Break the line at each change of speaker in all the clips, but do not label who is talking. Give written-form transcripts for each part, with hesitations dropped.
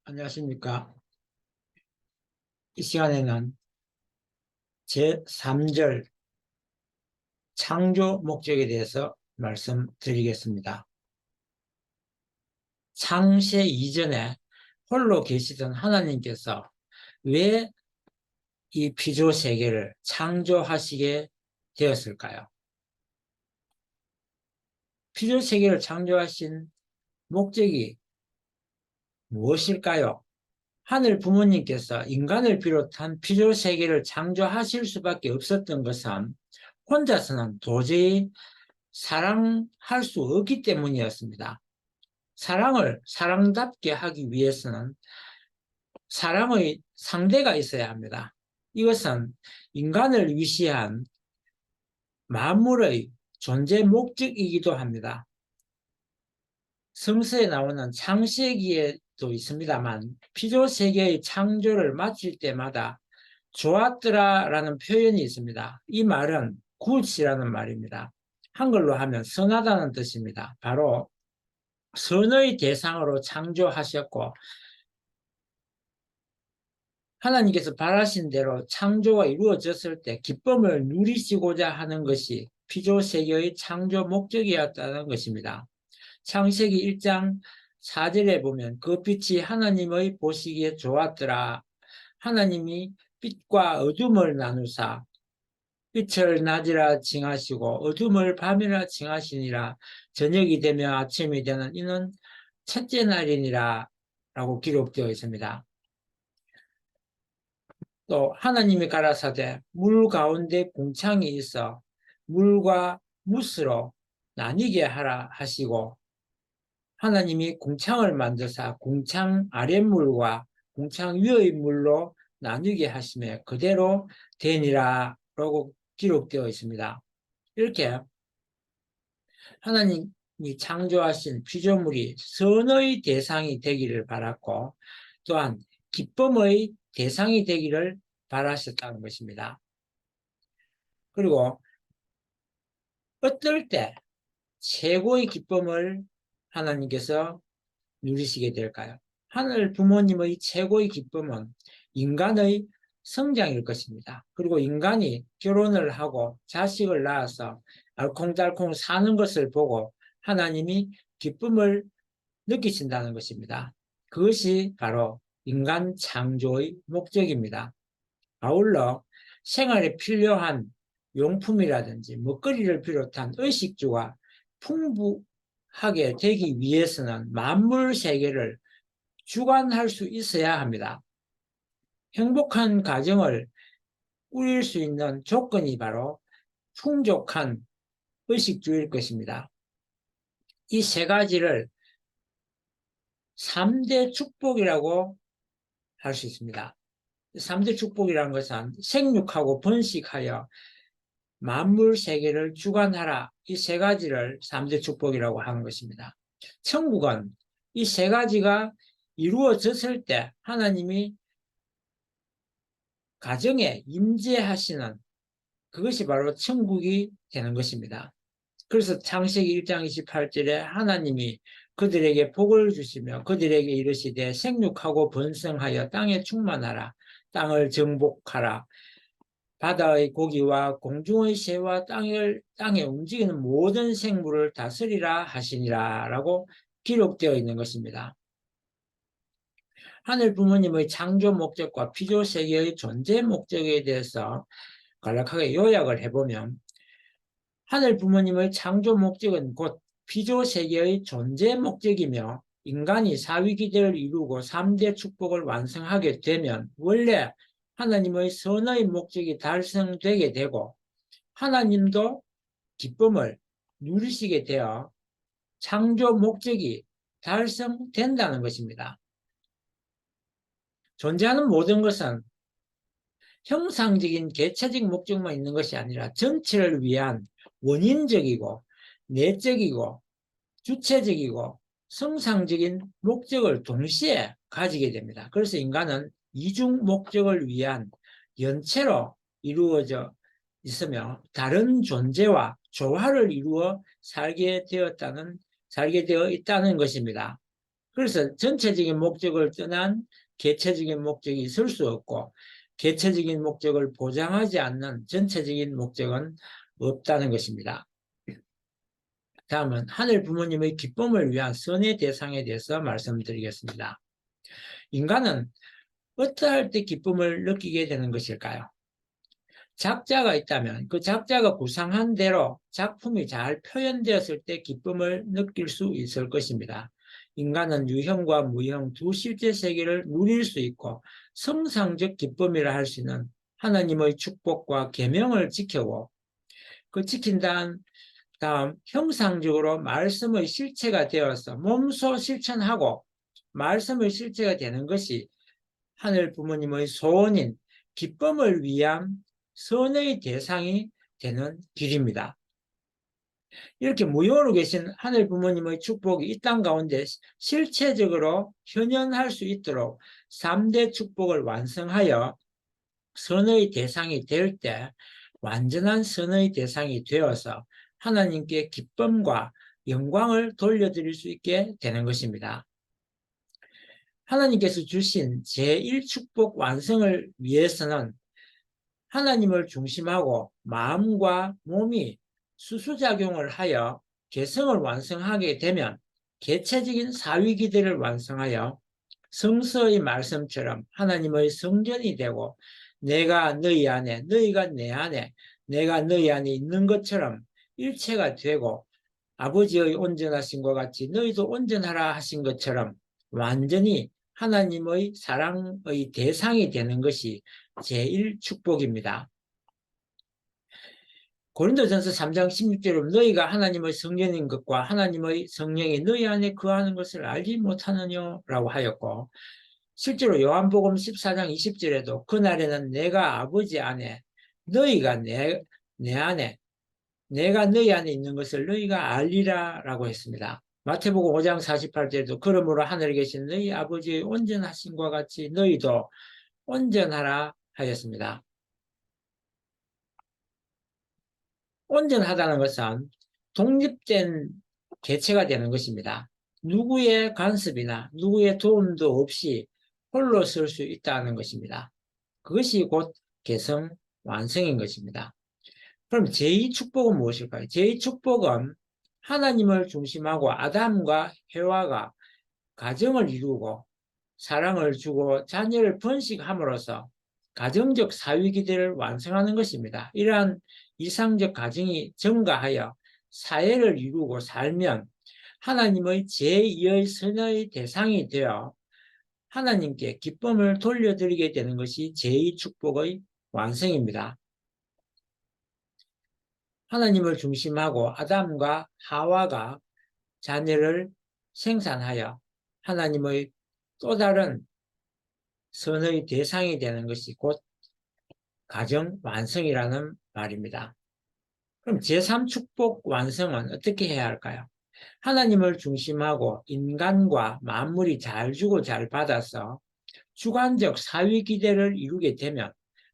안녕하십니까. 이 시간에는 제3절 창조 목적에 대해서 말씀드리겠습니다. 창세 이전에 홀로 계시던 하나님께서 왜 이 피조 세계를 창조하시게 되었을까요? 피조 세계를 창조하신 목적이 무엇일까요? 하늘 부모님께서 인간을 비롯한 피조 세계를 창조하실 수밖에 없었던 것은 혼자서는 도저히 사랑할 수 없기 때문이었습니다. 사랑을 사랑답게 하기 위해서는 사랑의 상대가 있어야 합니다. 이것은 인간을 위시한 만물의 존재 목적이기도 합니다. 성서에 나오는 창세기에도 있습니다만 피조세계의 창조를 마칠 때마다 좋았더라라는 표현이 있습니다. 이 말은 굿이라는 말입니다. 한글로 하면 선하다는 뜻입니다. 바로 선의 대상으로 창조하셨고 하나님께서 바라신 대로 창조가 이루어졌을 때 기쁨을 누리시고자 하는 것이 피조세계의 창조 목적이었다는 것입니다. 창세기 1장 4절에 보면 그 빛이 하나님의 보시기에 좋았더라. 하나님이 빛과 어둠을 나누사 빛을 낮이라 칭하시고 어둠을 밤이라 칭하시니라. 저녁이 되면 아침이 되는 이는 첫째 날이니라 라고 기록되어 있습니다. 또 하나님이 가라사대 물 가운데 궁창이 있어 물과 뭇으로 나뉘게 하라 하시고 하나님이 궁창을 만드사 궁창 아랫물과 궁창 위의 물로 나뉘게 하시며 그대로 되니라 라고 기록되어 있습니다. 이렇게 하나님이 창조하신 피조물이 선의 대상이 되기를 바랐고 또한 기쁨의 대상이 되기를 바라셨다는 것입니다. 그리고 어떨 때 최고의 기쁨을 하나님께서 누리시게 될까요? 하늘 부모님의 최고의 기쁨은 인간의 성장일 것입니다. 그리고 인간이 결혼을 하고 자식을 낳아서 알콩달콩 사는 것을 보고 하나님이 기쁨을 느끼신다는 것입니다. 그것이 바로 인간 창조의 목적입니다. 아울러 생활에 필요한 용품이라든지 먹거리를 비롯한 의식주가 풍부하게 되기 위해서는 만물 세계를 주관할 수 있어야 합니다. 행복한 가정을 꾸릴 수 있는 조건이 바로 풍족한 의식주일 것입니다. 이 세 가지를 3대 축복이라고 할 수 있습니다. 3대 축복이라는 것은 생육하고 번식하여 만물 세계를 주관하라. 이 세 가지를 3대 축복이라고 하는 것입니다. 천국은 이 세 가지가 이루어졌을 때 하나님이 가정에 임재하시는 그것이 바로 천국이 되는 것입니다. 그래서 창세기 1장 28절에 하나님이 그들에게 복을 주시며 그들에게 이르시되 생육하고 번성하여 땅에 충만하라. 땅을 정복하라. 바다의 고기와 공중의 새와 땅에 움직이는 모든 생물을 다스리라 하시니라 라고 기록되어 있는 것입니다. 하늘 부모님의 창조 목적과 피조 세계의 존재 목적에 대해서 간략하게 요약을 해보면 하늘 부모님의 창조 목적은 곧 피조 세계의 존재 목적이며 인간이 사위기대를 이루고 3대 축복을 완성하게 되면 원래 하나님의 선의 목적이 달성되게 되고 하나님도 기쁨을 누리시게 되어 창조 목적이 달성된다는 것입니다. 존재하는 모든 것은 형상적인 개체적 목적만 있는 것이 아니라 전체를 위한 원인적이고 내적이고 주체적이고 성상적인 목적을 동시에 가지게 됩니다. 그래서 인간은 이중 목적을 위한 연체로 이루어져 있으며 다른 존재와 조화를 이루어 살게 되어 있다는 것입니다. 그래서 전체적인 목적을 떠난 개체적인 목적이 있을 수 없고 개체적인 목적을 보장하지 않는 전체적인 목적은 없다는 것입니다. 다음은 하늘 부모님의 기쁨을 위한 선의 대상에 대해서 말씀드리겠습니다. 인간은 어떠할 때 기쁨을 느끼게 되는 것일까요? 작자가 있다면 그 작자가 구상한 대로 작품이 잘 표현되었을 때 기쁨을 느낄 수 있을 것입니다. 인간은 유형과 무형 두 실제 세계를 누릴 수 있고 성상적 기쁨이라 할 수 있는 하나님의 축복과 계명을 지켜고 그 지킨 다음 형상적으로 말씀의 실체가 되어서 몸소 실천하고 말씀의 실체가 되는 것이 하늘 부모님의 소원인 기쁨을 위한 선의 대상이 되는 길입니다. 이렇게 무용으로 계신 하늘 부모님의 축복이 이 땅 가운데 실체적으로 현현할 수 있도록 3대 축복을 완성하여 선의 대상이 될 때 완전한 선의 대상이 되어서 하나님께 기쁨과 영광을 돌려드릴 수 있게 되는 것입니다. 하나님께서 주신 제1축복 완성을 위해서는 하나님을 중심하고 마음과 몸이 수수작용을 하여 개성을 완성하게 되면 개체적인 사위기대를 완성하여 성서의 말씀처럼 하나님의 성전이 되고 내가 너희 안에 너희가 내 안에 내가 너희 안에 있는 것처럼 일체가 되고 아버지의 온전하심과 같이 너희도 온전하라 하신 것처럼 완전히 하나님의 사랑의 대상이 되는 것이 제1축복입니다. 고린도전서 3장 16절에 너희가 하나님의 성전인 것과 하나님의 성령이 너희 안에 거하는 것을 알지 못하느냐라고 하였고 실제로 요한복음 14장 20절에도 그날에는 내가 아버지 안에 너희가 내 안에 내가 너희 안에 있는 것을 너희가 알리라 라고 했습니다. 마태복음 5장 48절에도 그러므로 하늘에 계신 너희 아버지의 온전하심과 같이 너희도 온전하라 하였습니다. 온전하다는 것은 독립된 개체가 되는 것입니다. 누구의 간섭이나 누구의 도움도 없이 홀로 설 수 있다는 것입니다. 그것이 곧 개성 완성인 것입니다. 그럼 제2축복은 무엇일까요? 제2축복은 하나님을 중심하고 아담과 해와가 가정을 이루고 사랑을 주고 자녀를 번식함으로써 가정적 사위기대를 완성하는 것입니다. 이러한 이상적 가정이 증가하여 사회를 이루고 살면 하나님의 제2의 선의 대상이 되어 하나님께 기쁨을 돌려드리게 되는 것이 제2축복의 완성입니다. 하나님을 중심하고 아담과 하와가 자녀를 생산하여 하나님의 또 다른 선의 대상이 되는 것이 곧 가정 완성이라는 말입니다. 그럼 제3축복 완성은 어떻게 해야 할까요? 하나님을 중심하고 인간과 만물이 잘 주고 잘 받아서 주관적 사위 기대를 이루게 되면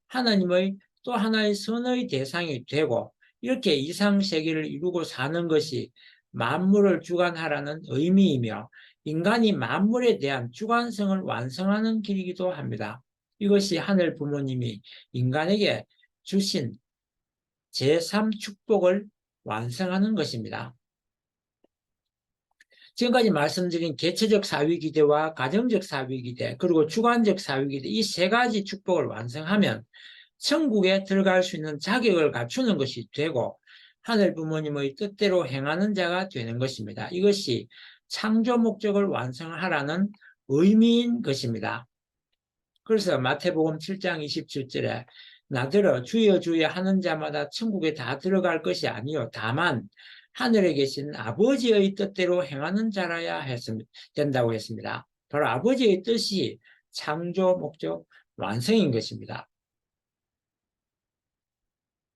하나님의 또 하나의 선의 대상이 되고 이렇게 이상세계를 이루고 사는 것이 만물을 주관하라는 의미이며 인간이 만물에 대한 주관성을 완성하는 길이기도 합니다. 이것이 하늘 부모님이 인간에게 주신 제3축복을 완성하는 것입니다. 지금까지 말씀드린 개체적 사위기대와 가정적 사위기대 그리고 주관적 사위기대 이 세 가지 축복을 완성하면 천국에 들어갈 수 있는 자격을 갖추는 것이 되고 하늘 부모님의 뜻대로 행하는 자가 되는 것입니다. 이것이 창조 목적을 완성하라는 의미인 것입니다. 그래서 마태복음 7장 27절에 나더러 주여 주여 하는 자마다 천국에 다 들어갈 것이 아니요 다만 하늘에 계신 아버지의 뜻대로 행하는 자라야 된다고 했습니다. 바로 아버지의 뜻이 창조 목적 완성인 것입니다.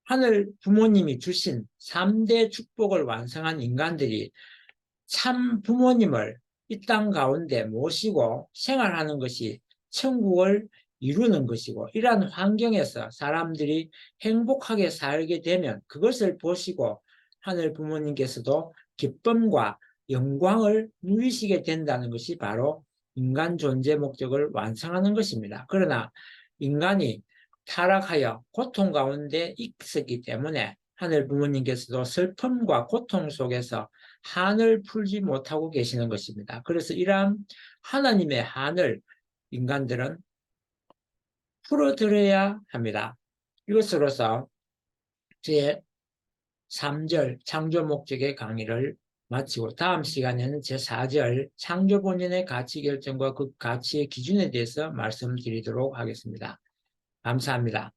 하늘 부모님이 주신 3대 축복을 완성한 인간들이 참 부모님을 이 땅 가운데 모시고 생활하는 것이 천국을 이루는 것이고 이러한 환경에서 사람들이 행복하게 살게 되면 그것을 보시고 하늘 부모님께서도 기쁨과 영광을 누리시게 된다는 것이 바로 인간 존재 목적을 완성하는 것입니다. 그러나 인간이 타락하여 고통 가운데 있었기 때문에 하늘 부모님께서도 슬픔과 고통 속에서 한을 풀지 못하고 계시는 것입니다. 그래서 이러한 하나님의 한을 인간들은 풀어드려야 합니다. 이것으로서 제 3절 창조 목적의 강의를 마치고 다음 시간에는 제 4절 창조 본연의 가치 결정과 그 가치의 기준에 대해서 말씀드리도록 하겠습니다. 감사합니다.